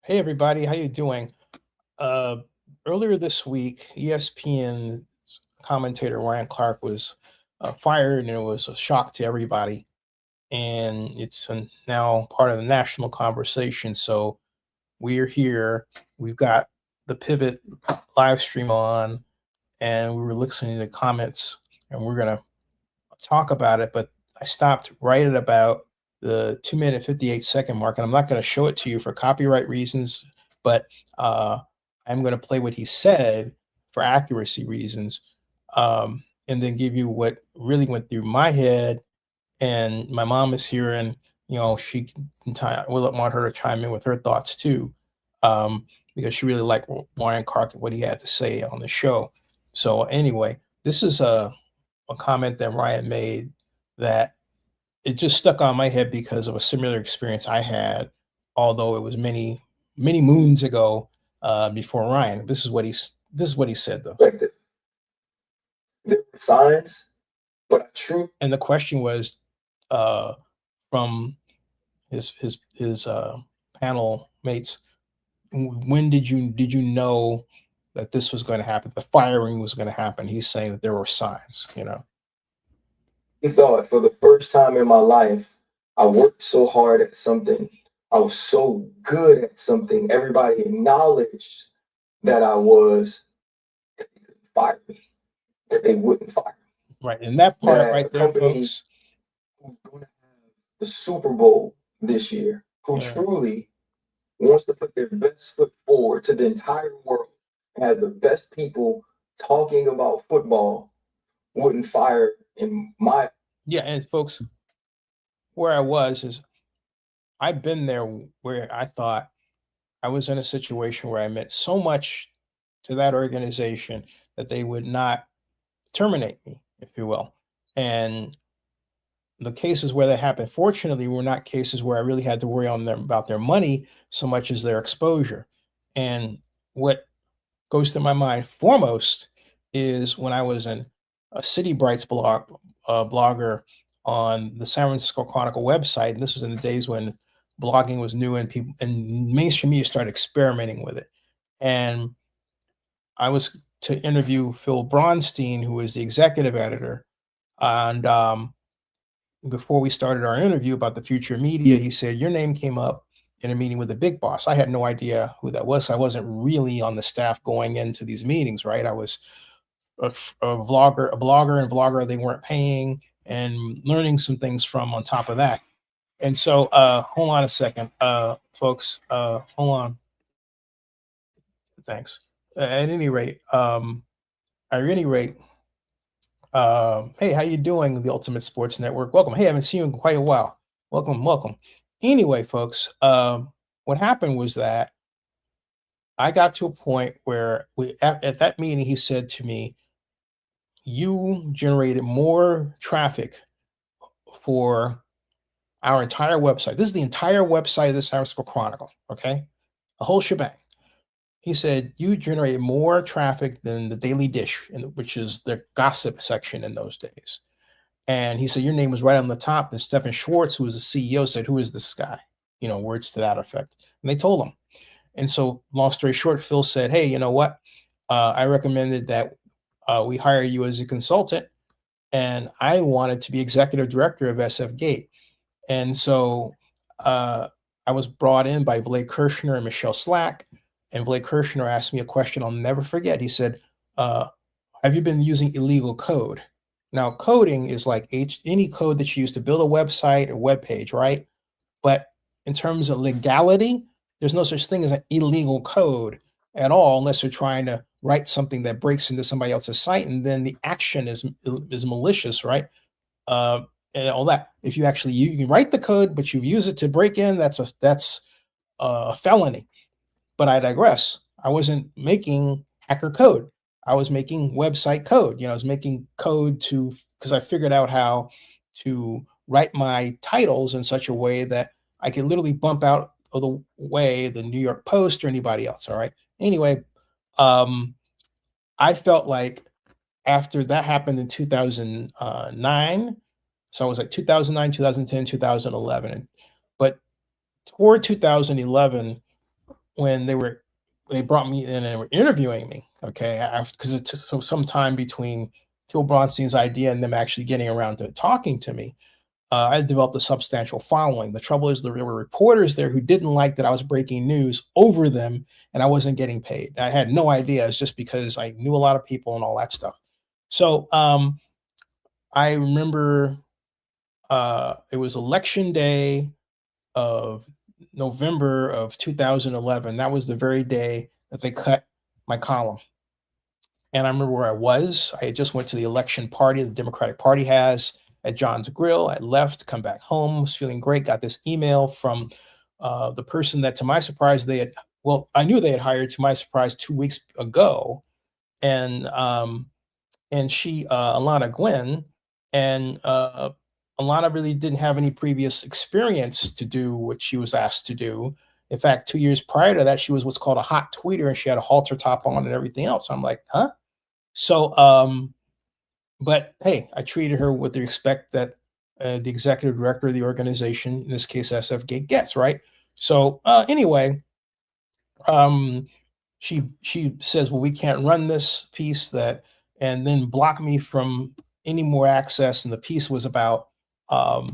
Hey everybody, how you doing? Uh, Earlier this week, ESPN commentator Ryan Clark was fired, and it was a shock to everybody. And it's now part of the national conversation. So we're here. We've got the Pivot live stream on, and we were listening to the comments, and we're gonna talk about it. But I stopped right at about the 2 minute 58 second mark, and I'm not going to show it to you for copyright reasons, but uh, I'm going to play what he said for accuracy reasons, and then give you what really went through my head. And my mom is here, and she will want her to chime in with her thoughts too, because she really liked Warren Clark and what he had to say on the show. So anyway, this is a comment that Ryan made that it just stuck on my head because of a similar experience I had, although it was many, many moons ago, before Ryan. This is what he said though. Perspective. There were signs, but I true And the question was, uh, from his panel mates, when did you know that this was going to happen? The firing was going to happen. He's saying that there were signs. thought for the first time in my life, I worked so hard at something. I was so good at something. Everybody acknowledged that I was, that they couldn't fire me, that they wouldn't fire me. Right, and that part That a right there, company folks. who's going to have the Super Bowl this year, who Yeah. truly wants to put their best foot forward to the entire world, and have the best people talking about football, wouldn't fire in my. Yeah, and folks, where I was is I've been there where I thought I was in a situation where I meant so much to that organization that they would not terminate me, if you will. And the cases where that happened, fortunately, were not cases where I really had to worry on them about their money so much as their exposure. And what goes through my mind foremost is when I was in a City Brights blogger on the San Francisco Chronicle website, and this was in the days when blogging was new and people and mainstream media started experimenting with it. And I was to interview Phil Bronstein, who is the executive editor, and before we started our interview about the future of media, he said, your name came up in a meeting with the big boss. I had no idea who that was. I wasn't really on the staff going into these meetings, right? I was a blogger they weren't paying, and learning some things from on top of that. And so, hold on a second, folks. Hold on. Thanks. At any rate, hey, how you doing? The Ultimate Sports Network. Welcome. Hey, I haven't seen you in quite a while. Welcome, welcome. Anyway, folks, what happened was that I got to a point where at that meeting, he said to me, "You generated more traffic for our entire website. This is the entire website of the San Francisco Chronicle. Okay, a whole shebang." He said, "You generated more traffic than the Daily Dish, which is the gossip section in those days." And he said, your name was right on the top. And Stephen Schwartz, who was the CEO, said, who is this guy? Words to that effect. And they told him. And so, long story short, Phil said, hey, you know what? I recommended that we hire you as a consultant. And I wanted to be executive director of SF Gate. And so I was brought in by Blake Kirshner and Michelle Slack. And Blake Kirshner asked me a question I'll never forget. He said, have you been using illegal code? Now, coding is like any code that you use to build a website or web page, right? But in terms of legality, there's no such thing as an illegal code at all, unless you're trying to write something that breaks into somebody else's site, and then the action is malicious, right? And all that. If you can write the code, but you use it to break in, that's a felony. But I digress. I wasn't making hacker code. I was making website code. I was making code because I figured out how to write my titles in such a way that I could literally bump out of the way the New York Post or anybody else. All right. Anyway, I felt like after that happened in 2009, so I was like 2009, 2010, 2011. But toward 2011, when they brought me in and were interviewing me, okay, because it took some time between Phil Bronstein's idea and them actually getting around to talking to me. I developed a substantial following. The trouble is, there were reporters there who didn't like that I was breaking news over them and I wasn't getting paid. I had no idea. It's just because I knew a lot of people and all that stuff. So I remember it was election day of November of 2011. That was the very day that they cut my column. And I remember where I was. I had just went to the election party the Democratic Party has at John's Grill. I left, come back home, was feeling great. Got this email from the person that, to my surprise, I knew they had hired, to my surprise, 2 weeks ago, and she, Alana Gwen, and Alana really didn't have any previous experience to do what she was asked to do. In fact, 2 years prior to that, she was what's called a hot tweeter, and she had a halter top on and everything else. So I'm like, huh? So, but hey, I treated her with the respect that the executive director of the organization, in this case SF Gate, gets, right? So anyway, she says, well, we can't run this piece, and then block me from any more access. And the piece was about the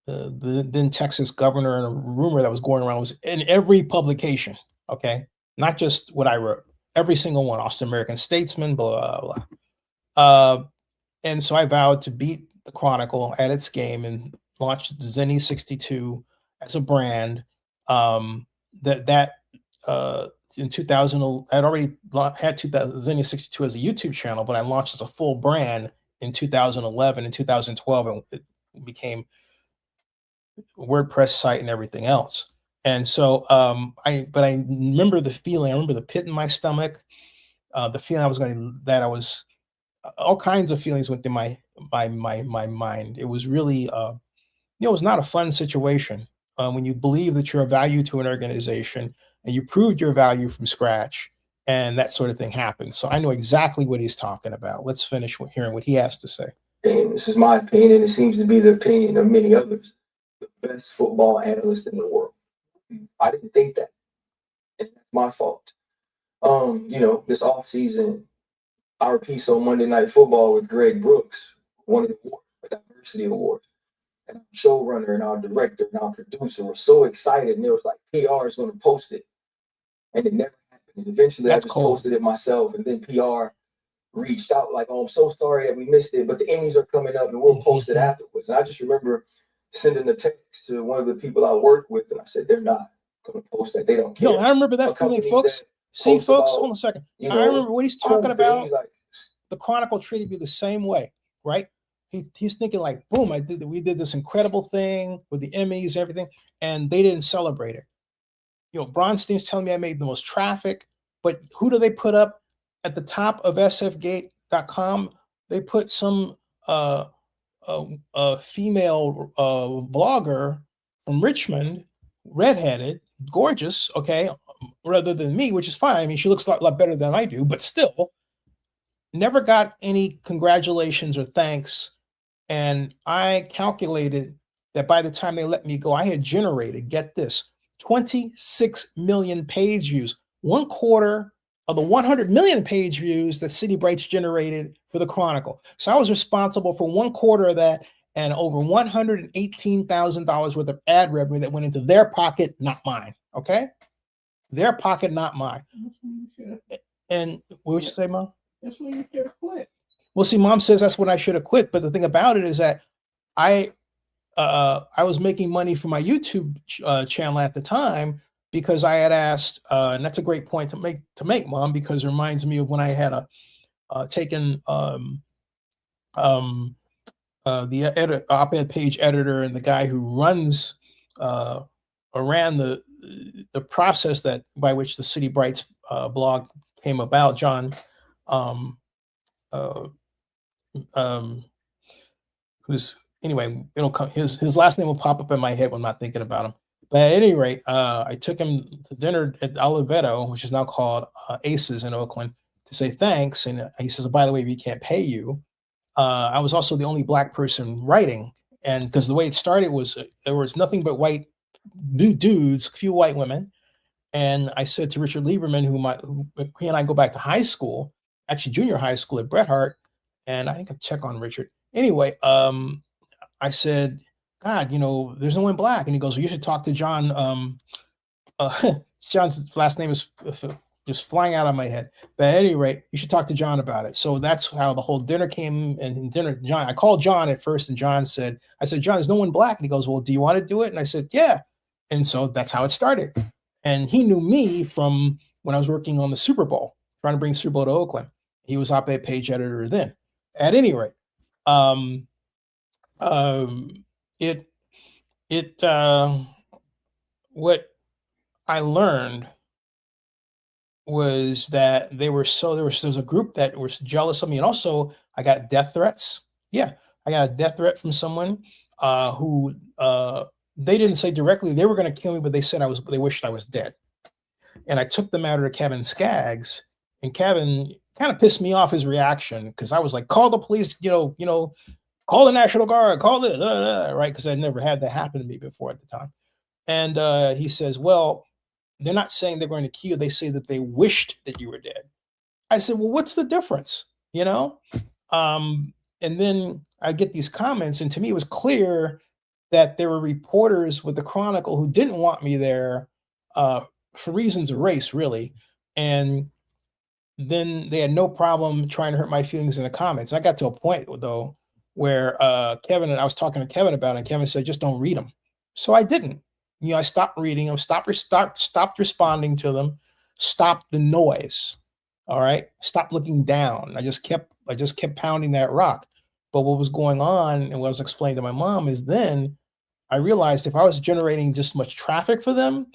then Texas governor, and a rumor that was going around was in every publication. Okay, not just what I wrote, every single one. Austin American Statesman, blah blah blah. And so I vowed to beat the Chronicle at its game and launched Zennie 62 as a brand. In 2000, I'd already had Zennie 62 as a YouTube channel, but I launched as a full brand in 2011 and 2012, and it became a WordPress site and everything else. And so I remember the feeling. I remember the pit in my stomach, the feeling all kinds of feelings went through my mind. It was really, it was not a fun situation when you believe that you're of value to an organization and you proved your value from scratch, and that sort of thing happens. So I know exactly what he's talking about. Let's finish hearing what he has to say. And this is my opinion, and it seems to be the opinion of many others. The best football analyst in the world. I didn't think that, and that's my fault. This off season, our piece on Monday Night Football with Greg Brooks won an award, a diversity award. And our showrunner and our director and our producer were so excited, and it was like, PR is going to post it. And it never happened. And eventually I just posted it myself, and then PR reached out like, oh, I'm so sorry that we missed it, but the Emmys are coming up and we'll post it afterwards. And I just remember sending a text to one of the people I work with, and I said, they're not going to post that. They don't care. No, I remember that feeling, folks. See, folks, hold on a second. I remember what he's talking about. Like, the Chronicle treated me the same way, right? He's thinking like, boom, we did this incredible thing with the Emmys and everything, and they didn't celebrate it. Bronstein's telling me I made the most traffic, but who do they put up at the top of sfgate.com? They put some female blogger from Richmond, redheaded, gorgeous, okay, rather than me, which is fine. I mean, she looks a lot better than I do, but still, never got any congratulations or thanks. And I calculated that by the time they let me go, I had generated, get this, 26 million page views, 1/4 of the 100 million page views that City Brights generated for the Chronicle. So I was responsible for 1/4 of that and over $118,000 worth of ad revenue that went into their pocket, not mine. Okay? Their pocket, not mine. And what would you say, Mom? That's when you should have quit. Well, see, Mom says that's when I should have quit. But the thing about it is that I was making money for my YouTube channel at the time because I had asked, and that's a great point to make, Mom, because it reminds me of when I had taken the op-ed page editor and the guy who runs ran the process by which the City Brights blog came about, John. Who's anyway, it'll come, his last name will pop up in my head when I'm not thinking about him. But at any rate, I took him to dinner at Oliveto, which is now called Aces in Oakland, to say thanks. And he says, by the way, we can't pay you. I was also the only Black person writing. And because the way it started was there was nothing but white dudes, few white women. And I said to Richard Lieberman, who he and I go back to high school, actually junior high school at Bret Hart, and I think I check on Richard. Anyway, I said, God, there's no one black. And he goes, well, you should talk to John. John's last name is just flying out of my head. But at any rate, you should talk to John about it. So that's how the whole dinner came. And dinner, John, I called John at first, and John said, I said, John, there's no one black. And he goes, well, do you want to do it? And I said, yeah. And so that's how it started. And he knew me from when I was working on the Super Bowl, trying to bring Super Bowl to Oakland. He was op-ed page editor then. At any rate, what I learned was that there was a group that was jealous of me, and also I got death threats. Yeah, I got a death threat from someone who they didn't say directly they were going to kill me, but they said they wished I was dead. And I took the matter to Kevin Skaggs, and Kevin kind of pissed me off his reaction because I was like, call the police, call the National Guard, call the right, because I'd never had that happen to me before at the time. And he says, well, they're not saying they're going to kill you. They say that they wished that you were dead. I said, well, what's the difference? And then I get these comments, and to me, it was clear that there were reporters with the Chronicle who didn't want me there for reasons of race, really. And then they had no problem trying to hurt my feelings in the comments. I got to a point, though, where Kevin and I was talking to Kevin about it, and Kevin said, just don't read them. So I didn't. I stopped reading them, stopped responding to them, stopped the noise. All right. Stop looking down. I just kept pounding that rock. But what was going on and what I was explaining to my mom is then I realized if I was generating just much traffic for them,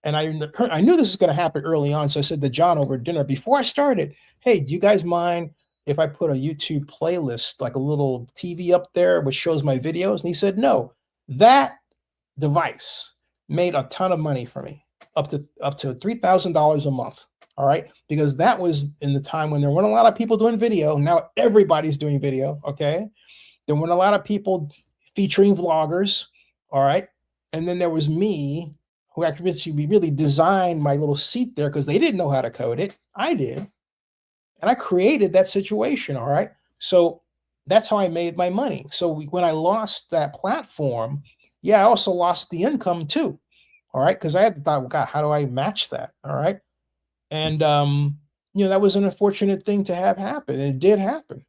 and I knew this was going to happen early on. So I said to John over dinner before I started, hey, do you guys mind if I put a YouTube playlist, like a little TV up there, which shows my videos? And he said, no. That device made a ton of money for me, up to $3,000 a month. All right. Because that was in the time when there weren't a lot of people doing video. Now everybody's doing video. Okay. There weren't a lot of people featuring vloggers. All right. And then there was me, who actually really designed my little seat there because they didn't know how to code it. I did. And I created that situation. All right. So that's how I made my money. So when I lost that platform, yeah, I also lost the income too. All right. Because I had to thought, well, God, how do I match that? All right. And, that was an unfortunate thing to have happen. And it did happen.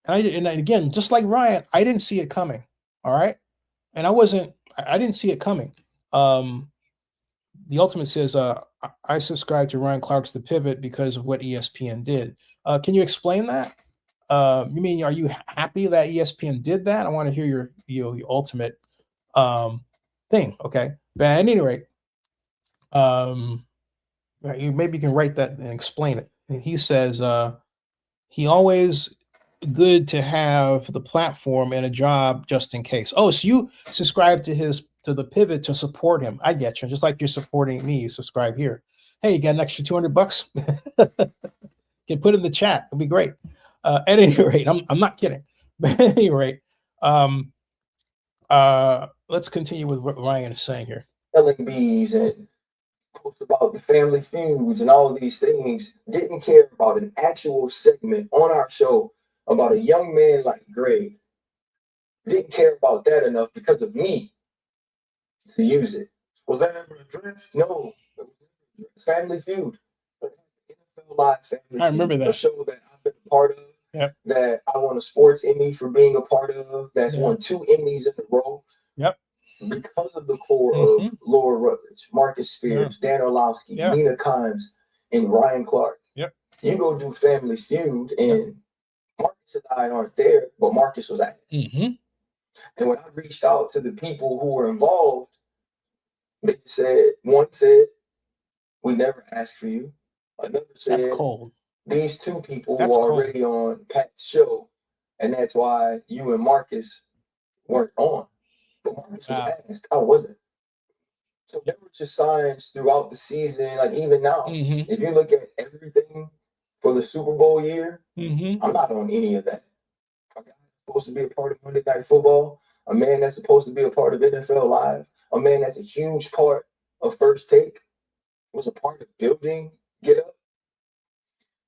And again, just like Ryan, I didn't see it coming. All right. And I didn't see it coming. The Ultimate says, I subscribe to Ryan Clark's The Pivot because of what ESPN did. Can you explain that? You mean, are you happy that ESPN did that? I want to hear your ultimate thing. Okay. But at any rate, maybe you can write that and explain it. And he says, he always good to have the platform and a job just in case. Oh, so you subscribe to the Pivot to support him. I get you. Just like you're supporting me, you subscribe here. Hey, you got an extra $200? Can put in the chat. It'll be great. At any rate, I'm not kidding. But at any rate, let's continue with what Ryan is saying here. LMBs and posts about the family feuds and all of these things, didn't care about an actual segment on our show about a young man like Greg. Didn't care about that enough because of me to use it. Was that ever addressed? No. Family Feud. NFL Live Family I remember Feud, that. a show that I've been a part of. Yep. That I won a sports Emmy for being a part of. That's won 2 Emmys in a row. Yep. Because of the core of Laura Rutledge, Marcus Spears, Dan Orlovsky, Nina Kimes, and Ryan Clark. Yep. You go do Family Feud, and Marcus and I aren't there, but Marcus was at it. And when I reached out to the people who were involved, they said, one said, we never asked for you. Another said, that's cold. These 2 people were already on Pat's show, and that's why you and Marcus weren't on. But Marcus was asked, how was it? So there were just signs throughout the season, like even now. If you look at everything for the Super Bowl year, I'm not on any of that. A guy supposed to be a part of Monday Night Football, a man that's supposed to be a part of NFL Live, a man that's a huge part of First Take. was a part of building Get Up.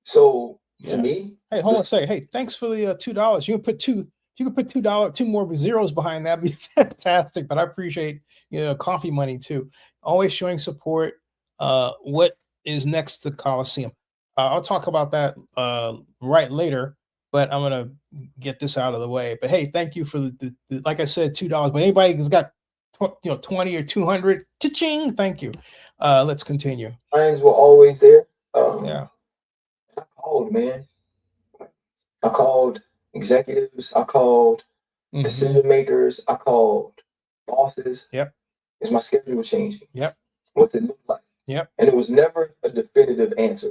So to me, hey, hold on a second. Hey, thanks for the $2. You can put two. You can put $2, two more zeros behind that. Be fantastic. But I appreciate coffee money too. Always showing support. What is next to Coliseum? I'll talk about that right later. But I'm gonna get this out of the way. But hey, thank you for the like I said, $2. But anybody who's got 20 or 200, cha-ching, thank you. Let's continue. Friends were always there. Yeah. I called, man. I called executives. I called decision makers. I called bosses. Yep. Is my schedule changing? Yep. What's it look like? Yep. And it was never a definitive answer.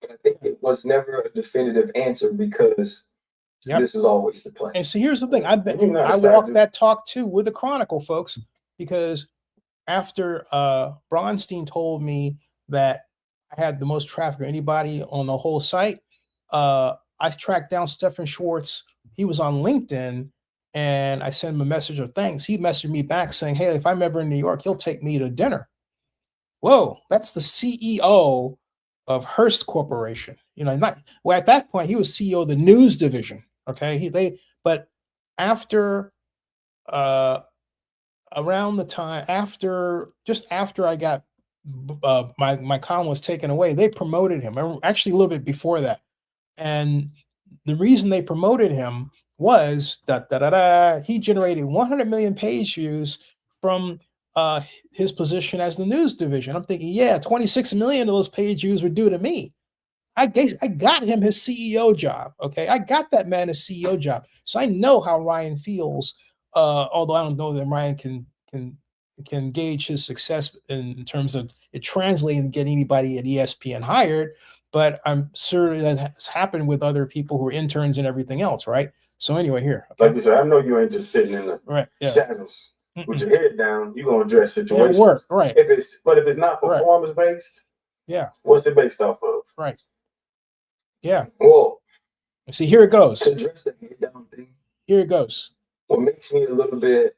But I think it was never a definitive answer because this was always the plan. And see, here's the thing. I walked that talk too with the Chronicle, folks, because after Bronstein told me that I had the most traffic of anybody on the whole site, I tracked down Stephen Schwartz. He was on LinkedIn, and I sent him a message of thanks. He messaged me back saying, hey, if I'm ever in New York, he'll take me to dinner. Whoa, that's the CEO of Hearst Corporation. At that point, he was CEO of the news division. Okay, but after around the time just after I got my column was taken away, they promoted him. Actually, a little bit before that, and the reason they promoted him was he generated 100 million page views from his position as the news division. I'm thinking, yeah, 26 million of those page views were due to me. I got him his CEO job. Okay, I got that man a CEO job, so I know how Ryan feels. Although I don't know that Ryan can gauge his success in terms of it translating and getting anybody at ESPN hired, but I'm sure that has happened with other people who are interns and everything else, right? So anyway, here, okay? Like you said, I know you ain't just sitting in the shadows with your head down. You're gonna address situations, work, right? If it's not performance based, what's it based off of? Right. Yeah. Well, see, here it goes. To address the head down thing. Here it goes. What makes me a little bit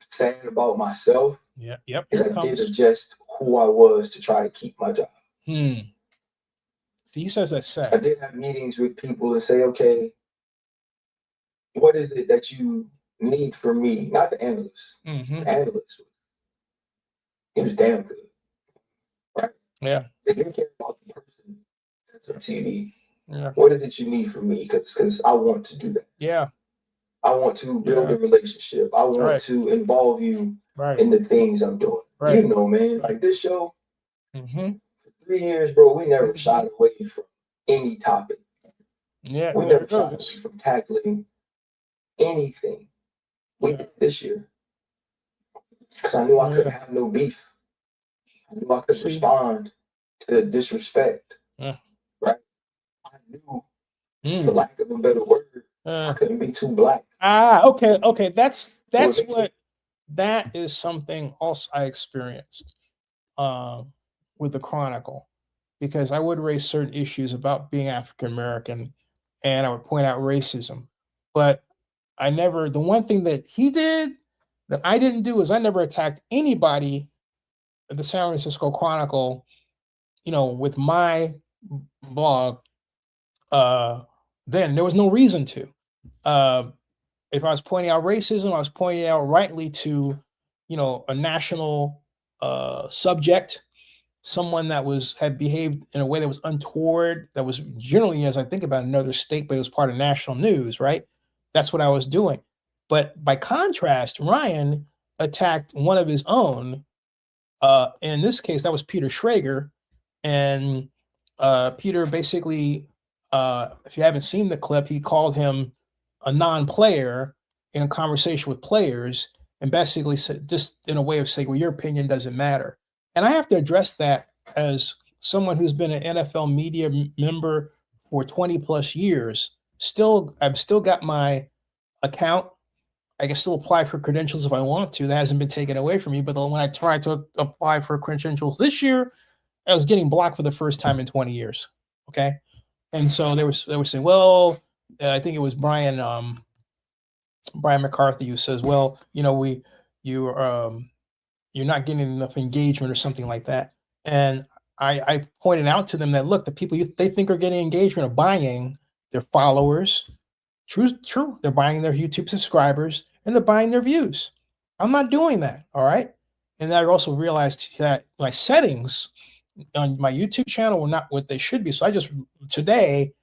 sad about myself is I did adjust who I was to try to keep my job. See, he says that's sad. I did have meetings with people and say, okay, what is it that you need from me? Not the analyst. The analyst, he was damn good. Right? Yeah. If you care about the person that's on TV, what is it you need from me? Because I want to do that. Yeah. I want to build a relationship. I want to involve you in the things I'm doing. You know, man, like this show, for 3 years, bro, we never shied away from any topic. Yeah. We never shied away from tackling anything. We did this year. Because I knew I couldn't have no beef. I knew I could respond to disrespect. Yeah. Right? I knew, for lack of a better word, I couldn't be too black. Okay. That's that is something else I experienced with the Chronicle, because I would raise certain issues about being African American, and I would point out racism, but the one thing that he did that I didn't do is I never attacked anybody at the San Francisco Chronicle, with my blog. Then there was no reason to. If I was pointing out racism, I was pointing out rightly to, a national subject, someone that had behaved in a way that was untoward, that was generally, as I think about, another state, but it was part of national news, right? That's what I was doing. But by contrast, Ryan attacked one of his own. In this case, that was Peter Schrager. And Peter basically, if you haven't seen the clip, he called him a non-player in a conversation with players, and basically said, just in a way of saying, well, your opinion doesn't matter. And I have to address that as someone who's been an NFL media member for 20 plus years. I've still got my account. I can still apply for credentials if I want to. That hasn't been taken away from me. But when I tried to apply for credentials this year, I was getting blocked for the first time in 20 years. Okay. And so they were saying, well, I think it was Brian McCarthy who says, well, you you're not getting enough engagement or something like that. And I pointed out to them that look, the people they think are getting engagement are buying their followers. True. They're buying their YouTube subscribers and they're buying their views. I'm not doing that. All right. And I also realized that my settings on my YouTube channel were not what they should be. So I just tonight,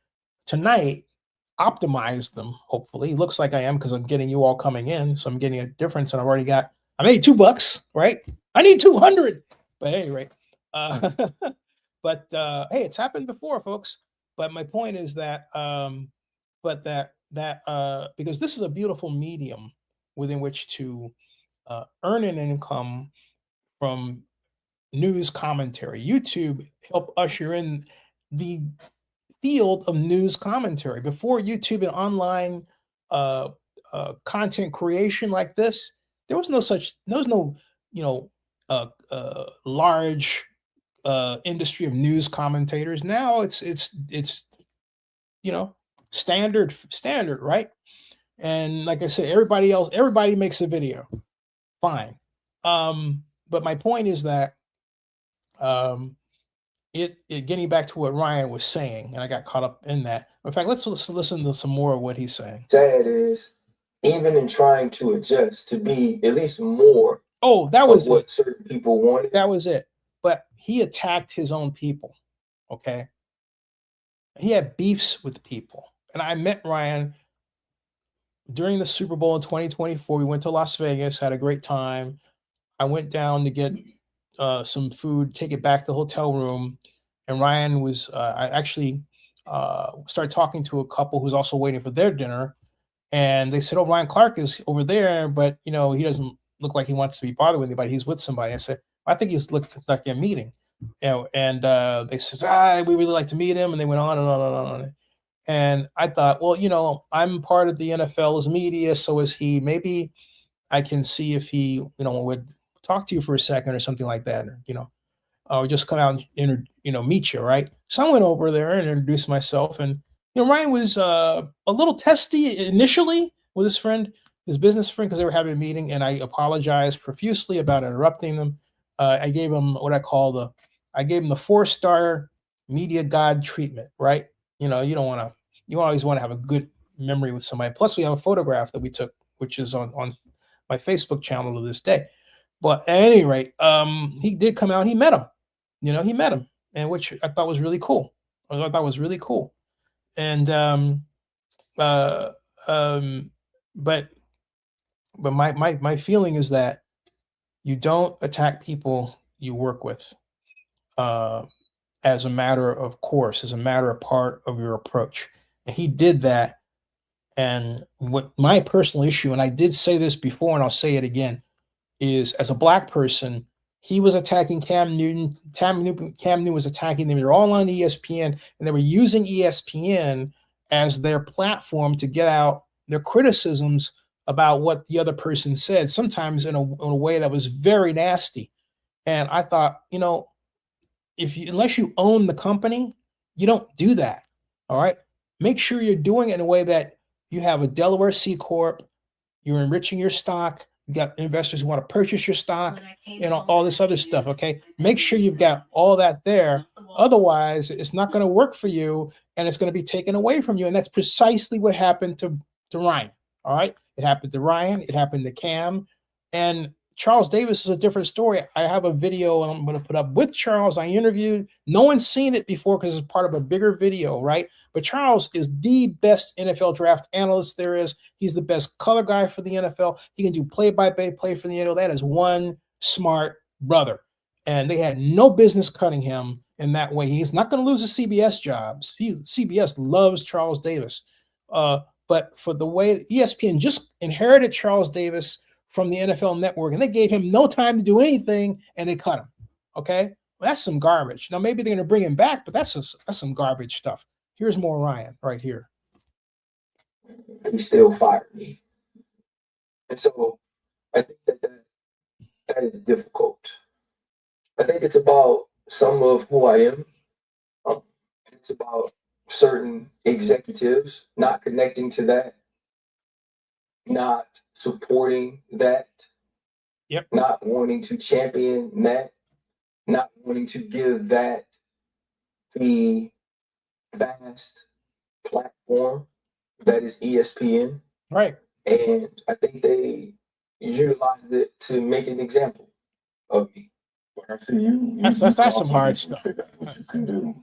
optimize them. Hopefully, it looks like I am because I'm getting you all coming in. So I'm getting a difference, and I made $2, right? I need 200. But anyway, uh, hey, it's happened before, folks. But my point is that, because this is a beautiful medium within which to earn an income from news commentary. YouTube help usher in the field of news commentary. Before YouTube and online uh, content creation like this, there was no, you know, large industry of news commentators. Now it's standard, right? And like I said, everybody makes a video, fine. But my point is that um, it getting back to what Ryan was saying, and I got caught up in that. In fact, let's listen to some more of what he's saying. Sad is, even in trying to adjust to be at least more Oh, that was what certain people wanted. That was it. But he attacked his own people. Okay. He had beefs with people. And I met Ryan during the Super Bowl in 2024. We went to Las Vegas, had a great time. I went down to get some food, take it back to the hotel room. And Ryan was, I actually started talking to a couple who's also waiting for their dinner. And they said, "Oh, Ryan Clark is over there, but he doesn't look like he wants to be bothered with anybody. He's with somebody." I said, "I think he's looking like a meeting." And they says, "We really like to meet him." And they went on and on and on. And I thought, well, I'm part of the NFL's media, so is he. Maybe I can see if he, would talk to you for a second or something like that, or just come out and meet you, right? So I went over there and introduced myself, and Ryan was a little testy initially with his business friend, because they were having a meeting, and I apologized profusely about interrupting them. I gave him I gave him the 4-star media god treatment, right? You always want to have a good memory with somebody. Plus, we have a photograph that we took, which is on my Facebook channel to this day. But at any rate, he did come out. He met him. He met him, and which I thought was really cool. And uh, but my feeling is that you don't attack people you work with as a matter of course, as a matter of part of your approach. And he did that. And what my personal issue, and I did say this before, and I'll say it again, is as a black person, he was attacking Cam Newton. Cam Newton was attacking them. They were all on ESPN, and they were using ESPN as their platform to get out their criticisms about what the other person said, sometimes in a way that was very nasty. And I thought, unless you own the company, you don't do that. All right. Make sure you're doing it in a way that you have a Delaware C Corp, you're enriching your stock, you got investors who want to purchase your stock, all this other stuff. Okay. Make sure you've got all that there. Otherwise, it's not going to work for you, and it's going to be taken away from you. And that's precisely what happened to Ryan. All right. It happened to Ryan. It happened to Cam. And Charles Davis is a different story. I have a video I'm going to put up with Charles. I interviewed. No one's seen it before because it's part of a bigger video, right? But Charles is the best NFL draft analyst there is. He's the best color guy for the NFL. He can do play-by-play for the NFL. That is one smart brother. And they had no business cutting him in that way. He's not going to lose a CBS job. CBS loves Charles Davis. But for the way ESPN just inherited Charles Davis from the NFL Network, and they gave him no time to do anything, and they cut him. Okay, well, that's some garbage. Now maybe they're going to bring him back, but that's some garbage stuff. Here's more Ryan right here. He still fired me, and so I think that is difficult. I think it's about some of who I am. It's about certain executives not connecting to that, not supporting that. Yep. Not wanting to champion that, not wanting to give that the vast platform that is ESPN. Right. And I think they utilized it to make an example of me. But I see you. That's some hard stuff. Figure out what you can do.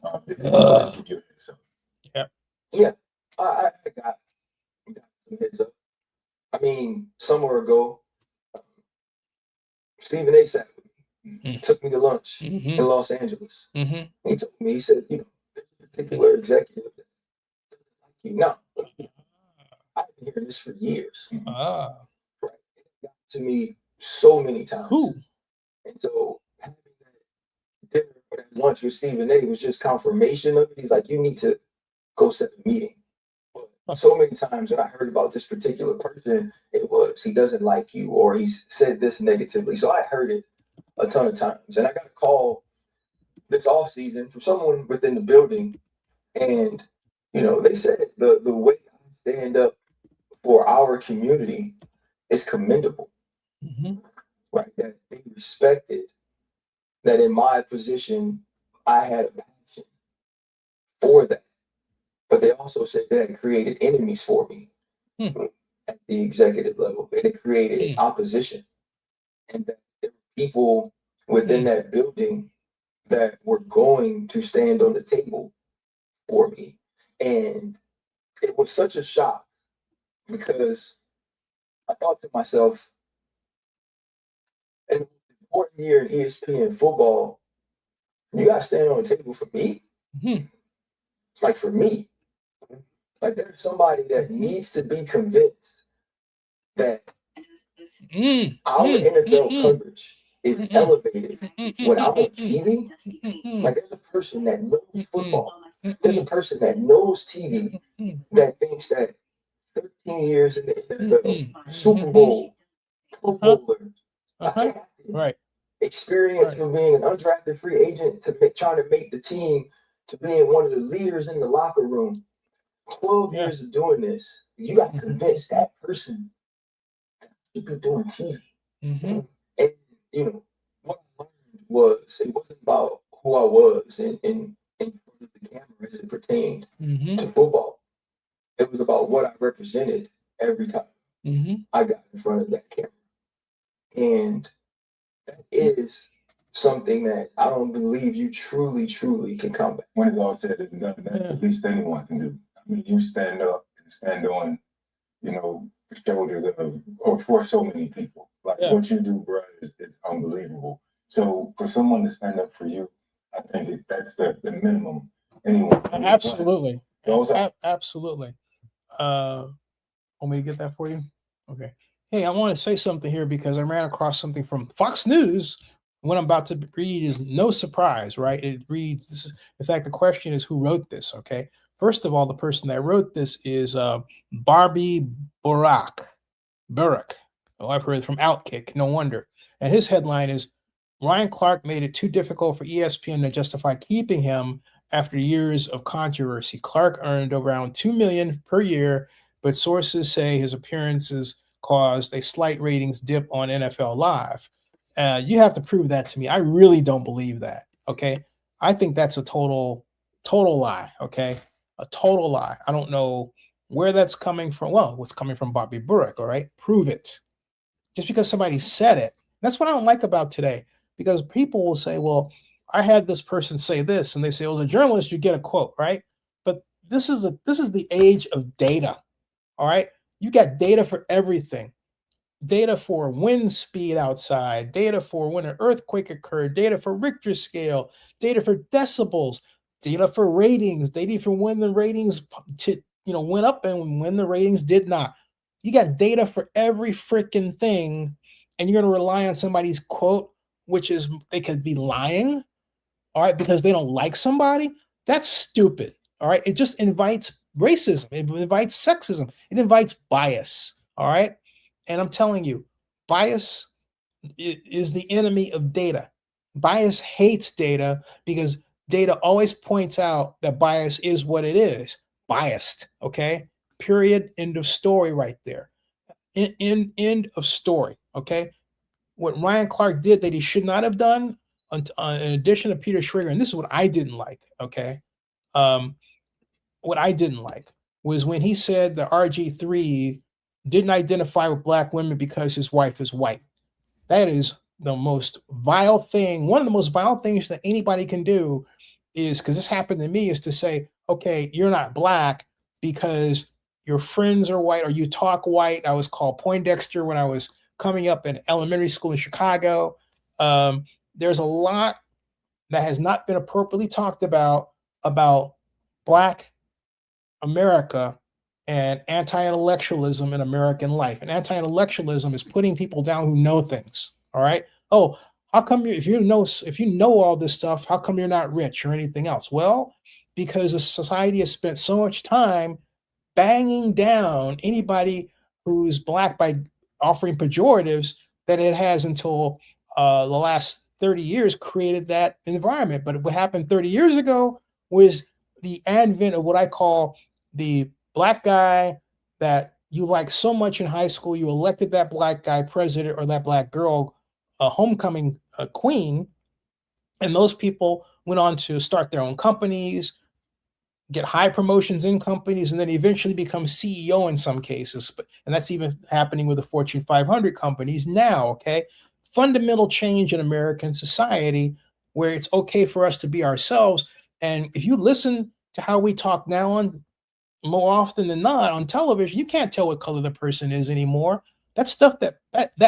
Yeah. Yeah, I got some heads up. I mean, somewhere ago, Stephen A. sat with me, took me to lunch in Los Angeles. He told me, he said, there's a particular executive that doesn't like you. No, I've been hearing this for years. Right? It got to me so many times. Cool. And so having that dinner or that lunch with Stephen A. was just confirmation of it. He's like, you need to go set a meeting. But so many times when I heard about this particular person, it was he doesn't like you or he's said this negatively. So I heard it a ton of times. And I got a call this off season from someone within the building. And, they said the way I stand up for our community is commendable. Right? That they respected that in my position, I had a passion for that. But they also said that it created enemies for me at the executive level. It created opposition. And that there were people within that building that were going to stand on the table for me. And it was such a shock because I thought to myself, an important year in ESPN football, you got to stand on the table for me? Like for me. Like there's somebody that needs to be convinced that our NFL coverage is elevated when I'm on TV. Like there's a person that knows football. There's a person that knows TV that thinks that 13 years in the NFL, Super Bowl, Pro Bowler, Right. experience from being an undrafted free agent to trying to make the team to being one of the leaders in the locker room. 12 years of doing this, you got to convince that person to be doing TV. And, what I learned was it wasn't about who I was in front of the camera as it pertained to football. It was about what I represented every time I got in front of that camera. And that is something that I don't believe you truly can combat. When it's all said and done, that's the least anyone can do. I mean, you stand up and stand on, the shoulders of for so many people. Like what you do, bro, is unbelievable. So for someone to stand up for you, I think that's the minimum anyone can do. Absolutely. Absolutely. Want me to get that for you? Okay. Hey, I want to say something here because I ran across something from Fox News. What I'm about to read is no surprise, right? It reads, in fact, the question is who wrote this, okay? First of all, the person that wrote this is Barbie Burke. Oh, I've heard from Outkick, no wonder. And his headline is, Ryan Clark made it too difficult for ESPN to justify keeping him after years of controversy. Clark earned around $2 million per year, but sources say his appearances caused a slight ratings dip on NFL Live. You have to prove that to me. I really don't believe that. Okay. I think that's a total lie. Okay. A total lie. I don't know where that's coming from. Well, what's coming from Bobby Burke. All right. Prove it. Just because somebody said it. That's what I don't like about today, because people will say, well, I had this person say this, and they say, well, as a journalist, you get a quote, right? But this is the age of data. All right. You got data for everything. Data for wind speed outside, data for when an earthquake occurred, data for Richter scale, data for decibels, data for ratings, data for when the ratings went up and when the ratings did not. You got data for every freaking thing, and you're going to rely on somebody's quote, which is they could be lying, all right, because they don't like somebody. That's stupid, all right? It just invites racism. It invites sexism. It invites bias, all right? And I'm telling you, bias is the enemy of data. Bias hates data because data always points out that bias is what it is, biased, okay? Period, end of story right there. End of story, okay? what Ryan Clark did that he should not have done, in addition to Peter Schrager, and this is what I didn't like, okay? What I didn't like was when he said that RG3 didn't identify with black women because his wife is white. That is the most vile thing. One of the most vile things that anybody can do is, because this happened to me, is to say, okay, you're not black because your friends are white or you talk white. I was called Poindexter when I was coming up in elementary school in Chicago. There's a lot that has not been appropriately talked about black America and anti-intellectualism in American life. And anti-intellectualism is putting people down who know things. All right. Oh, how come if you know all this stuff, how come you're not rich or anything else? Well, because the society has spent so much time banging down anybody who's black by offering pejoratives that it has until the last 30 years created that environment. But what happened 30 years ago was the advent of what I call the black guy that you like so much in high school, you elected that black guy president or that black girl homecoming queen, and those people went on to start their own companies, get high promotions in companies, and then eventually become CEO in some cases. And that's even happening with the Fortune 500 companies now, okay? Fundamental change in American society where it's okay for us to be ourselves. And if you listen to how we talk now on more often than not on television, you can't tell what color the person is anymore. That stuff that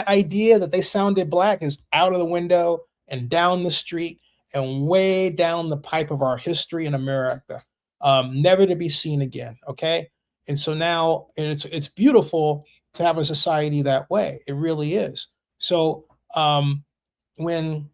idea that they sounded black is out of the window and down the street and way down the pipe of our history in America. Never to be seen again. Okay. And so now it's beautiful to have a society that way. It really is. So when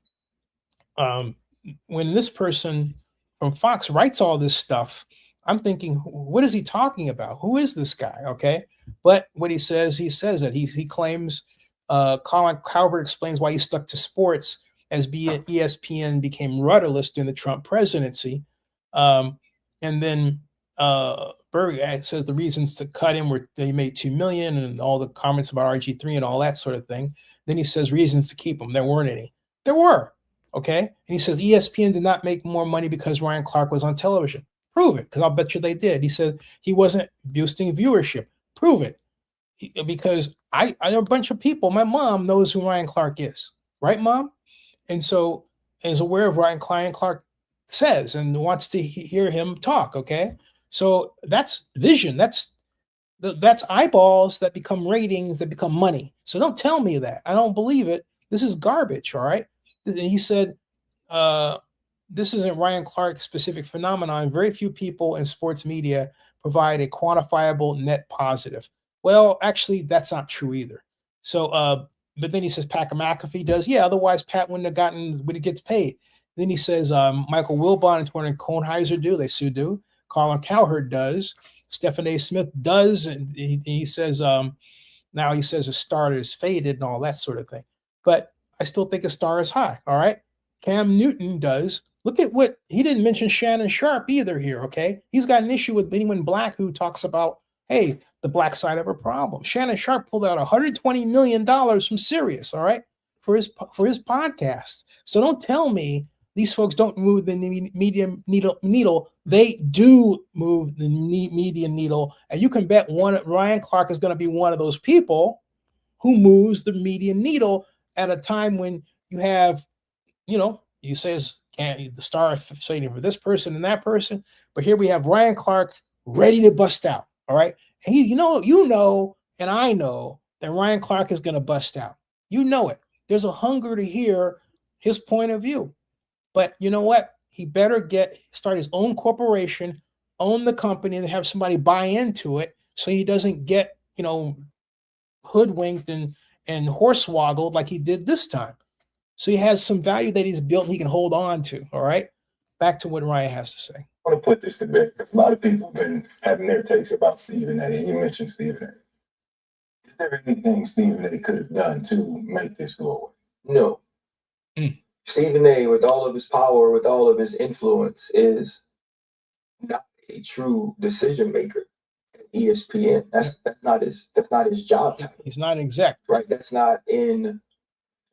this person from Fox writes all this stuff, I'm thinking, what is he talking about? Who is this guy? Okay. But what he says that he claims Colin Cowherd explains why he stuck to sports as ESPN became rudderless during the Trump presidency. And then Berg says the reasons to cut him were they made $2 million and all the comments about RG3 and all that sort of thing. Then he says reasons to keep him. There weren't any. There were. Okay. And he says ESPN did not make more money because Ryan Clark was on television. Prove it, because I'll bet you they did. He said he wasn't boosting viewership. Prove it. Because I know a bunch of people. My mom knows who Ryan Clark is. Right, Mom? And so is aware of Ryan Clark says and wants to hear him talk. Okay. So that's vision. That's eyeballs that become ratings that become money. So don't tell me that. I don't believe it. This is garbage. All right. He said, this isn't Ryan Clark specific phenomenon. Very few people in sports media provide a quantifiable net positive. Well, actually, that's not true either. So, but then he says Pat McAfee does. Yeah, otherwise Pat wouldn't have gotten what he gets paid. Then he says Michael Wilbon and Torrin Kornheiser do. They do. Colin Cowherd does. Stephen A. Smith does. And he says, now he says a star is faded and all that sort of thing. But I still think a star is high. All right. Cam Newton does. Look at what he didn't mention Shannon Sharp either here. Okay. He's got an issue with anyone black who talks about, hey, the black side of a problem. Shannon Sharp pulled out $120 million from Sirius. All right. For his podcast. So don't tell me these folks don't move the median needle. They do move the median needle. And you can bet Ryan Clark is going to be one of those people who moves the median needle at a time when you have, you says the star fading for this person and that person, but here we have Ryan Clark ready to bust out. All right. And and I know that Ryan Clark is going to bust out. You know it. There's a hunger to hear his point of view. But you know what? He better start his own corporation, own the company, and have somebody buy into it so he doesn't get, hoodwinked and horsewoggled like he did this time. So he has some value that he's built and he can hold on to. All right. Back to what Ryan has to say. I want to put this to bed because a lot of people have been having their takes about Stephen A. You mentioned Stephen A. Is there anything Stephen A. could have done to make this go away? No. Stephen A., with all of his power, with all of his influence, is not a true decision maker at ESPN. That's not his job. He's not an exec. Right. That's not in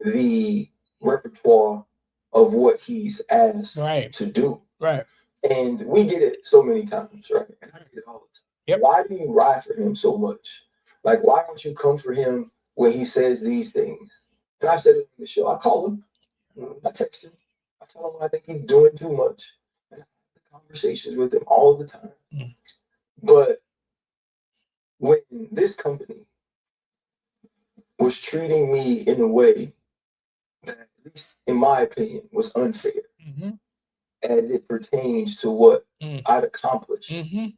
the repertoire of what he's asked to do. Right. And we get it so many times, right? And I get it all the time. Yep. Why do you ride for him so much? Like, why don't you come for him when he says these things? And I said it in the show. I call him. I text him. I tell him I think he's doing too much. And I have conversations with him all the time. Mm. But when this company was treating me in a way that, at least in my opinion, was unfair, as it pertains to what I'd accomplished, he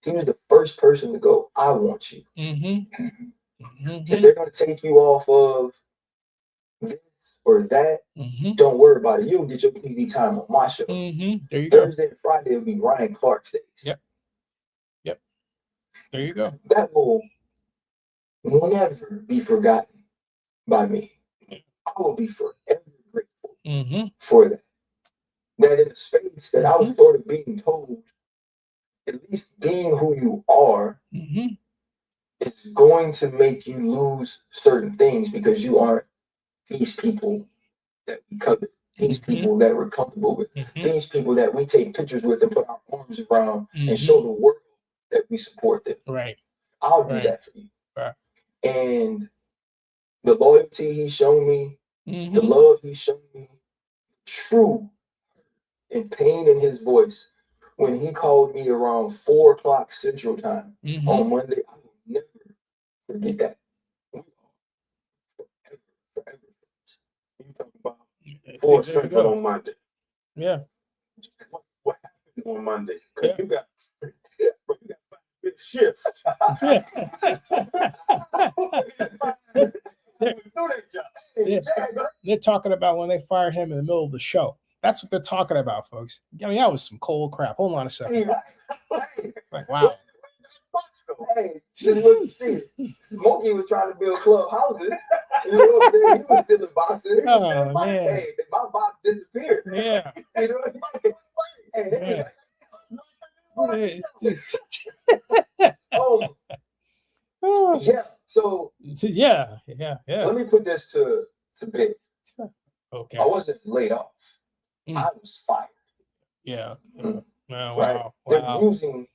was the first person to go, I want you. If they're going to take you off of this or that, don't worry about it. You'll get your TV time on my show. There you Thursday and Friday will be Ryan Clark's days. Yep. There you go. That will never be forgotten by me. I will be forever grateful for that. That in a space that I was sort of being told, at least being who you are, is going to make you lose certain things because you aren't these people that we covet, these people that we're comfortable with, these people that we take pictures with and put our arms around and show the world that we support them. Right. I'll do that for you. Right. And the loyalty he's shown me, the love he's shown me, true and pain in his voice when he called me around 4 o'clock Central Time on Monday, I will never forget that. Forever. You talking about 4 Central on Monday? Yeah. What happened on Monday? Because you got 5 big shifts. They're talking about when they fired him in the middle of the show. That's what they're talking about, folks. I mean, that was some cold crap. Hold on a second. Like, wow. Hey, Smokey was trying to build club houses. You know what I'm saying? He was still in boxing. Oh, man. Hey, my box disappeared. Yeah. You know what I mean? Yeah. So yeah. Let me put this to bed. Okay. I wasn't laid off. I was fired. Yeah. Right? Wow. They're using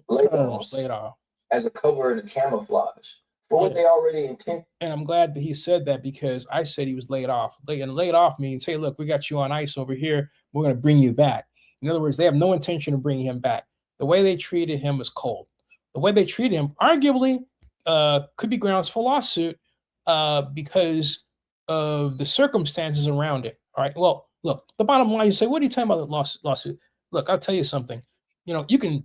layoffs as a cover and a camouflage for what they already intend. And I'm glad that he said that because I said he was laid off. And laid off means, hey, look, we got you on ice over here. We're going to bring you back. In other words, they have no intention of bringing him back. The way they treated him was cold. The way they treated him, arguably, could be grounds for lawsuit because of the circumstances around it. All right. Well, look, the bottom line, you say, what are you talking about the lawsuit? Look, I'll tell you something. You know, you can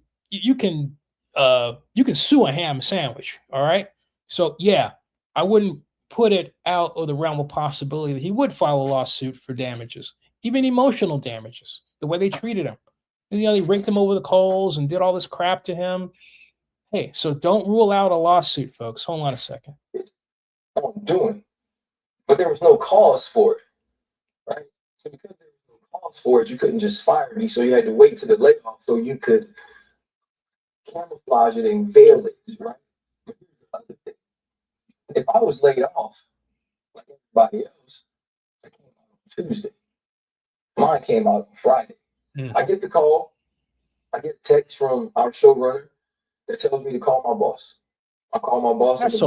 sue a ham sandwich. All right. So yeah, I wouldn't put it out of the realm of possibility that he would file a lawsuit for damages, even emotional damages, the way they treated him. You know, they raked him over the coals and did all this crap to him. Hey, so don't rule out a lawsuit, folks. Hold on a second. I'm doing, but there was no cause for it, right? So because there was no cause for it, you couldn't just fire me. So you had to wait to the layoff so you could camouflage it and veil it, right? If I was laid off like everybody else, I came out on Tuesday. Mine came out on Friday. I get the call. I get a text from our showrunner that tells me to call my boss. I call my boss. That's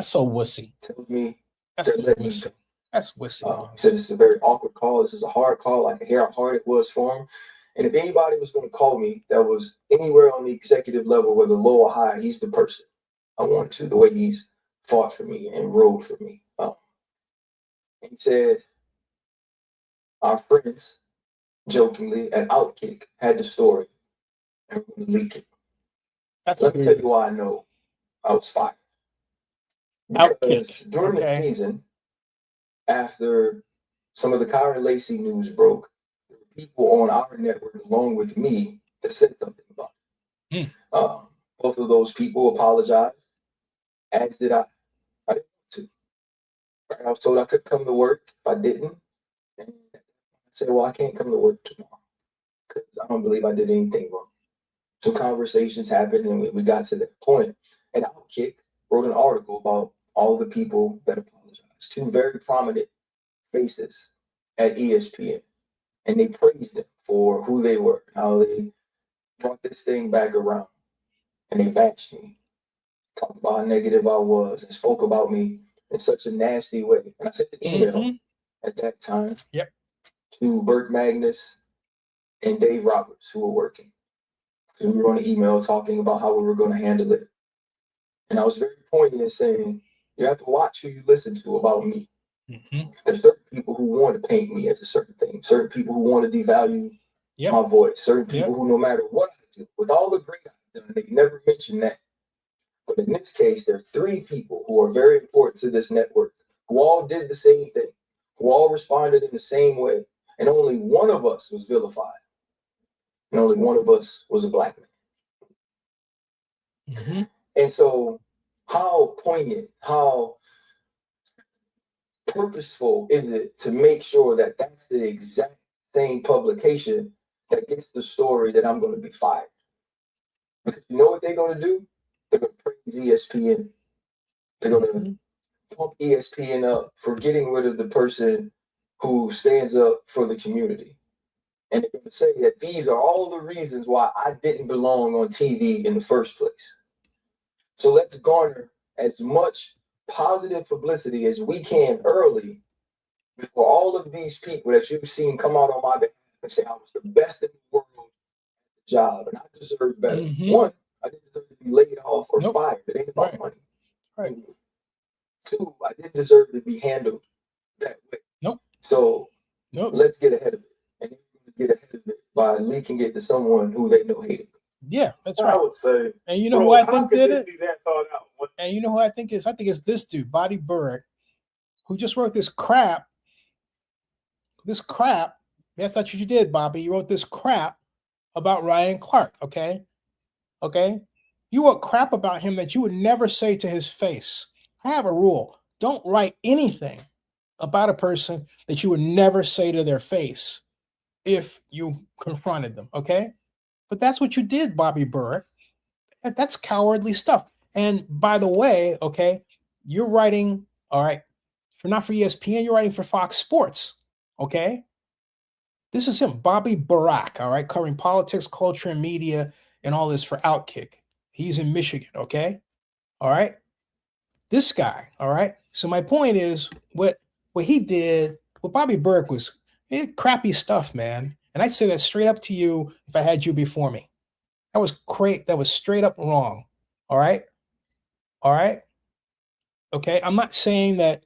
so wussy. Tells me that's wussy. That's wussy. Said this is a very awkward call. This is a hard call. I can hear how hard it was for him. And if anybody was going to call me that was anywhere on the executive level, whether low or high, he's the person I want to. The way he's fought for me and rode for me. And he said, our friends, jokingly, at Outkick had the story and we're going to leak it. Let me tell you why I know I was fired. Because during the season, after some of the Kyron Lacey news broke, there were people on our network along with me that said something about it. Both of those people apologized, as did I. I didn't want to. I was told I could come to work if I didn't. And I said, well, I can't come to work tomorrow because I don't believe I did anything wrong. So conversations happened and we got to that point. And Outkick wrote an article about all the people that apologized. 2 very prominent faces at ESPN, and they praised them for who they were, how they brought this thing back around, and they bashed me, talked about how negative I was, and spoke about me in such a nasty way. And I sent the email at that time to Burt Magnus and Dave Roberts, who were working. So we were on an email talking about how we were going to handle it. And I was very pointed in saying, you have to watch who you listen to about me. There's certain people who want to paint me as a certain thing, certain people who want to devalue my voice, certain people who, no matter what I do, with all the great I've done, they never mention that. But in this case, there are 3 people who are very important to this network, who all did the same thing, who all responded in the same way, and only one of us was vilified, and only one of us was a black man. And so, how poignant, how purposeful is it to make sure that that's the exact same publication that gets the story that I'm going to be fired? Because you know what they're going to do? They're going to praise ESPN. They're going to pump ESPN up for getting rid of the person who stands up for the community. And they're going to say that these are all the reasons why I didn't belong on TV in the first place. So let's garner as much positive publicity as we can early before all of these people that you've seen come out on my behalf and say I was the best in the world at the job and I deserve better. One, I didn't deserve to be laid off or fired. It ain't about money. And 2, I didn't deserve to be handled that way. So let's get ahead of it. And then get ahead of it by leaking it to someone who they know hated. Yeah, that's right. I would say, and you know who I think did it? That thought out? And you know who I think is? I think it's this dude, Bobby Burke, who just wrote this crap. That's what you did, Bobby. You wrote this crap about Ryan Clark, okay? You wrote crap about him that you would never say to his face. I have a rule. Don't write anything about a person that you would never say to their face if you confronted them, okay? But that's what you did, Bobby Burke. That's cowardly stuff. And by the way, okay, you're writing, all right, not for ESPN, you're writing for Fox Sports, okay? This is him, Bobby Burke, all right, covering politics, culture, and media, and all this for Outkick. He's in Michigan, okay? All right? This guy, all right? So my point is, what he did, what Bobby Burke was, crappy stuff, man. And I'd say that straight up to you if I had you before me. That was great. That was straight up wrong. All right? Okay? I'm not saying that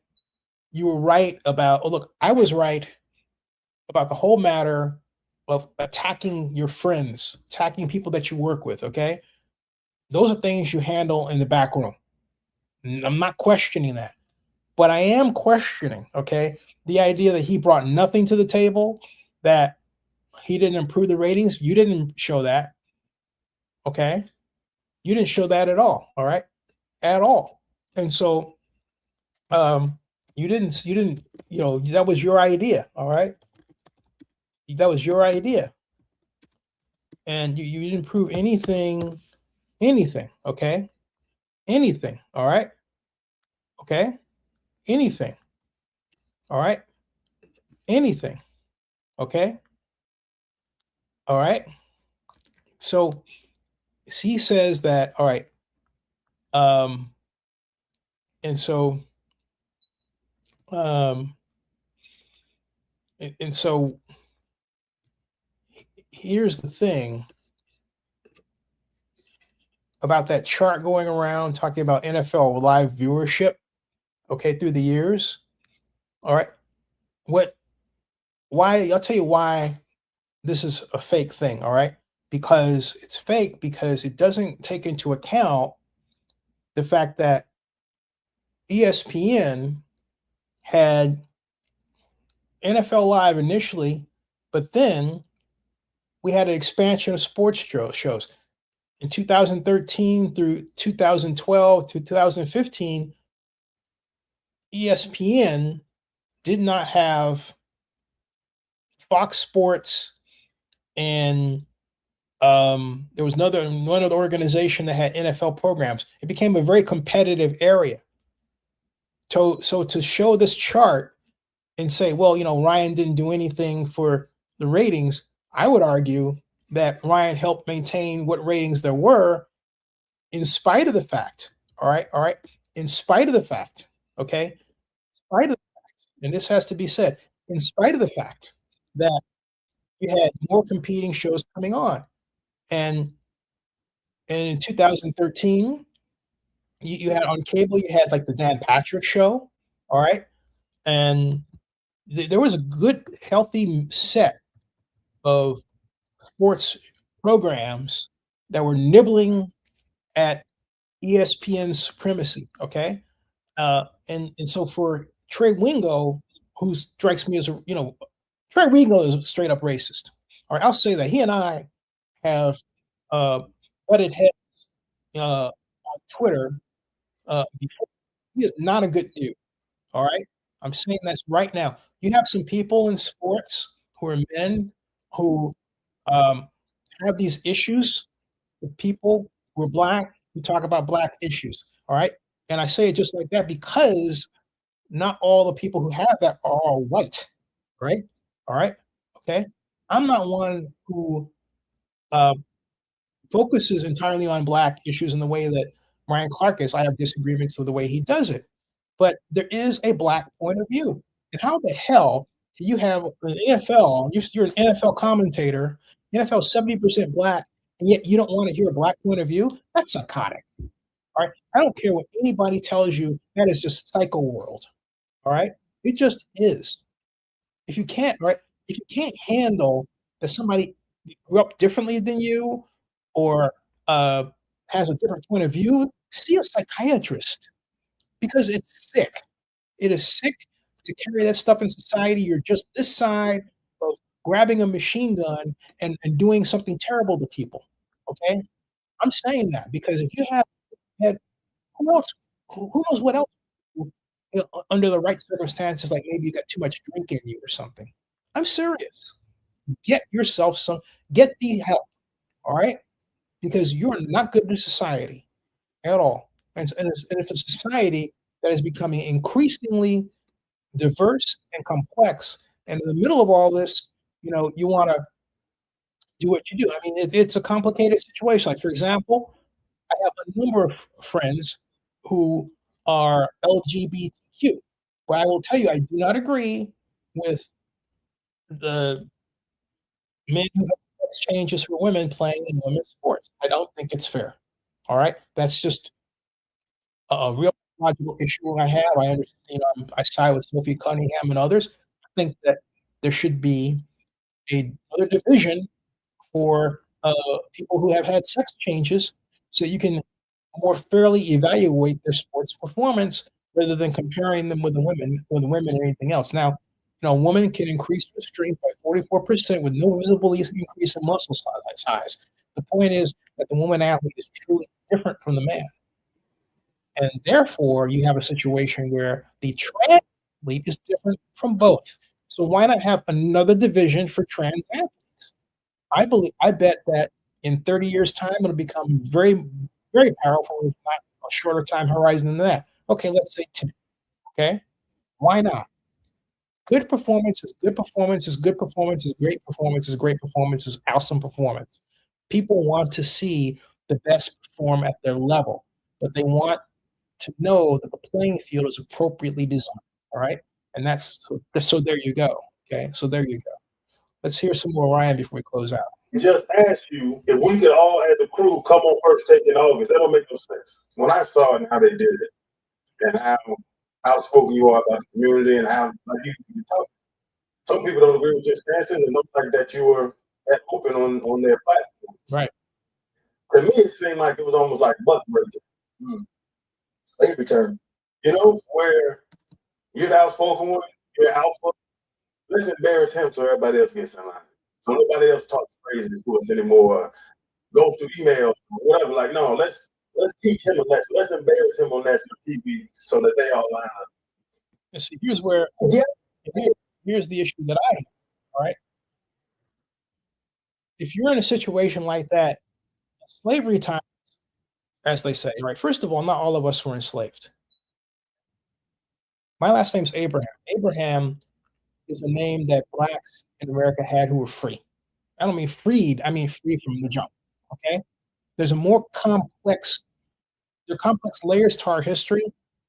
you were right about, look, I was right about the whole matter of attacking your friends, attacking people that you work with, okay? Those are things you handle in the back room. I'm not questioning that. But I am questioning, okay, the idea that he brought nothing to the table, that he didn't improve the ratings. You didn't show that. Okay. You didn't show that at all. All right. At all. And so you didn't, that was your idea. All right. That was your idea. And you didn't prove anything. Okay. Anything. All right. Okay. Anything. All right. Anything. Okay. All right. So he says that, all right. And so, here's the thing about that chart going around talking about NFL live viewership, okay, through the years. All right. Why? I'll tell you why this is a fake thing. All right. Because it's fake because it doesn't take into account the fact that ESPN had NFL Live initially, but then we had an expansion of sports shows. In 2013 through 2012 to 2015, ESPN did not have Fox Sports, and there was one other organization that had NFL programs. It became a very competitive area. So to show this chart and say, well, Ryan didn't do anything for the ratings, I would argue that Ryan helped maintain what ratings there were in spite of the fact, all right, in spite of the fact, okay, in spite of, and this has to be said, in spite of the fact that you had more competing shows coming on. And in 2013, you had on cable, you had like the Dan Patrick Show, all right, and there was a good, healthy set of sports programs that were nibbling at ESPN's supremacy. Okay, and so for Trey Wingo, who strikes me as Trey Wingo is straight up racist. All right, I'll say that he and I have uh, butted heads on Twitter before. He is not a good dude. All right, I'm saying this right now. You have some people in sports who are men who um, have these issues with people who are black who talk about black issues. All right, and I say it just like that because not all the people who have that are all white. Right? All right. Okay. I'm not one who uh, focuses entirely on black issues in the way that Ryan Clark is. I have disagreements with the way he does it, but there is a black point of view. And how the hell can you have an NFL? You're an NFL commentator. NFL 70% black, and yet you don't want to hear a black point of view. That's psychotic. All right. I don't care what anybody tells you. That is just psycho world. All right. It just is. If you can't, right? If you can't handle that somebody grew up differently than you, or has a different point of view, see a psychiatrist because it's sick. It is sick to carry that stuff in society. You're just this side of grabbing a machine gun and doing something terrible to people. Okay, I'm saying that because if you have had who else, who knows what else, under the right circumstances, like maybe you got too much drink in you or something. I'm serious. Get yourself get the help. All right, because you're not good to society at all. And it's a society that is becoming increasingly diverse and complex. And in the middle of all this, you want to do what you do. I mean, it's a complicated situation. Like, for example, I have a number of friends who are LGBTQ, but I will tell you, I do not agree with the men who have sex changes for women playing in women's sports. I don't think it's fair. All right, that's just a real logical issue I have. I understand. I side with Sophie Cunningham and others. I think that there should be another division for people who have had sex changes, so you can more fairly evaluate their sports performance rather than comparing them with the women or anything else. Now, a woman can increase her strength by 44% with no visible increase in muscle size. The point is that the woman athlete is truly different from the man. And therefore, you have a situation where the trans athlete is different from both. So why not have another division for trans athletes? I bet that in 30 years' time, it'll become very, very powerful, if not a shorter time horizon than that. Okay, let's say 10. Okay, why not? Good performance is good performance is good performance is great performance is great performance is awesome performance. People want to see the best perform at their level, but they want to know that the playing field is appropriately designed. All right, and that's so. There you go. Okay, so there you go. Let's hear some more Ryan before we close out. Just ask you if we could all, as a crew, come on first take in August. That don't make no sense. When I saw it and how they did it, and how outspoken you are about the community, and how like you talk, some people don't agree with your stances and don't like that you were that open on their platform. Right. To me, it seemed like it was almost like buck breaking. Slavery term. Where you're the outspoken one, you're outspoken. Let's embarrass him so everybody else gets in line. So nobody else talks crazy to us anymore. Go through emails or whatever. Like, no, let's teach him a lesson. Let's embarrass him on national TV so that they all line up. And see, here's the issue that I have. All right. If you're in a situation like that, slavery time, as they say, right? First of all, not all of us were enslaved. My last name's Abraham. Abraham is a name that blacks in America had who were free. I don't mean freed, I mean free from the jump. Okay? There's a more complex, there are complex layers to our history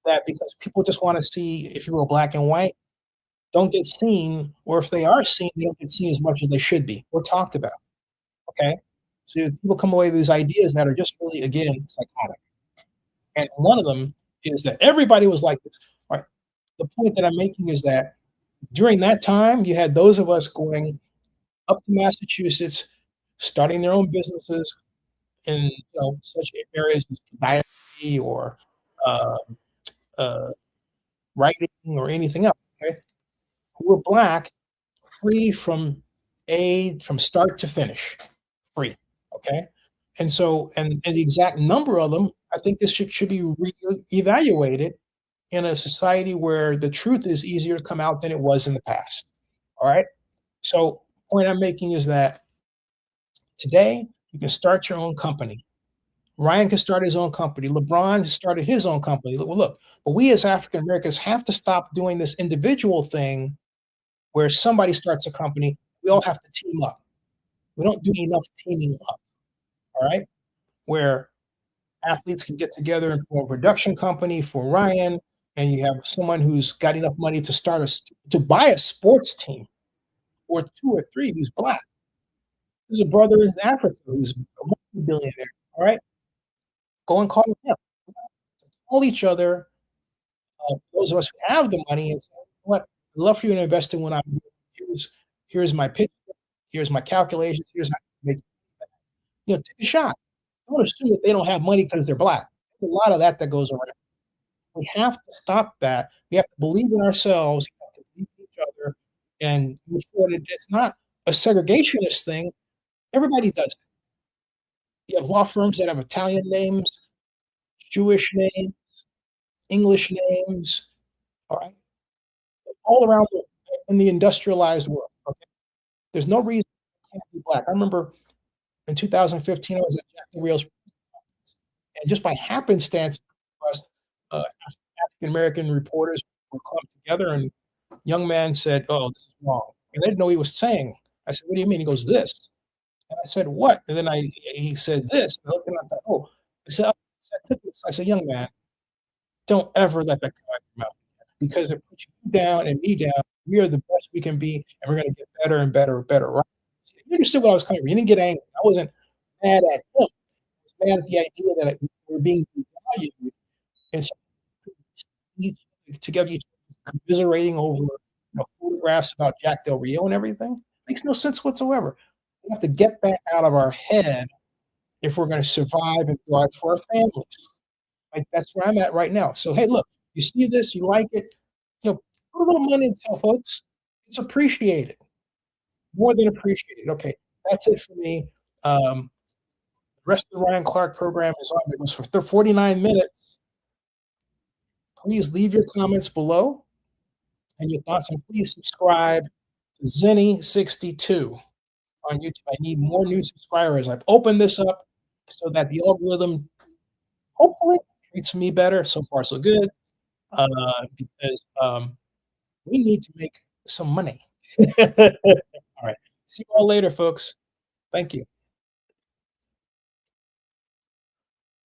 that because people just want to see, if you will, black and white, don't get seen, or if they are seen, they don't get seen as much as they should be or talked about. Okay? So people come away with these ideas that are just really, again, psychotic. And one of them is that everybody was like this. All right. The point that I'm making is that during that time, you had those of us going up to Massachusetts, starting their own businesses in such areas as podiatry or uh, uh, writing or anything else. Okay, who were black, free from start to finish, free. Okay, and so and the exact number of them, I think this should be evaluated in a society where the truth is easier to come out than it was in the past. All right. So the point I'm making is that today you can start your own company. Ryan can start his own company. LeBron has started his own company. Well, look, but we as African Americans have to stop doing this individual thing where somebody starts a company. We all have to team up. We don't do enough teaming up. All right. Where athletes can get together and form a production company for Ryan, and you have someone who's got enough money to to buy a sports team, or two or three who's black. There's a brother in Africa who's a multi-billionaire. All right, go and call him. Call each other. Those of us who have the money, and say, "What? I'd love for you to invest in what I'm doing. Here's my pitch. Here's my calculations. Here's how to make. Take a shot. Don't assume that they don't have money because they're black. There's a lot of that goes around. We have to stop that. We have to believe in ourselves. We have to believe in each other, and move forward. It's not a segregationist thing. Everybody does it. You have law firms that have Italian names, Jewish names, English names, all right, all around in the industrialized world. Okay? There's no reason it can't be black. I remember in 2015, I was at Jack Del Rio's, and just by happenstance, African American reporters were clubbed together, and a young man said, "Oh, this is wrong," and I didn't know what he was saying. I said, "What do you mean?" He goes, "This," and I said, "What?" And then he said, "This." And I looked, and I thought, "Oh," I said, I said, "Young man, don't ever let that come out of your mouth, because it puts you down and me down. We are the best we can be, and we're going to get better and better and better." Right? You understood what I was coming from. You didn't get angry. I wasn't mad at him. I was mad at the idea that we were being devalued, and so together, commiserating over photographs about Jack Del Rio and everything. Makes no sense whatsoever. We have to get that out of our head if we're going to survive and thrive for our families. Like, that's where I'm at right now. So, hey, look, you see this, you like it, put a little money into it, folks. It's appreciated, more than appreciated. Okay, that's it for me. The rest of the Ryan Clark program is on. It goes for 49 minutes. Please leave your comments below and your thoughts, and please subscribe to Zennie62 on YouTube. I need more new subscribers. I've opened this up so that the algorithm hopefully treats me better. So far, so good. Because we need to make some money. All right. See you all later, folks. Thank you.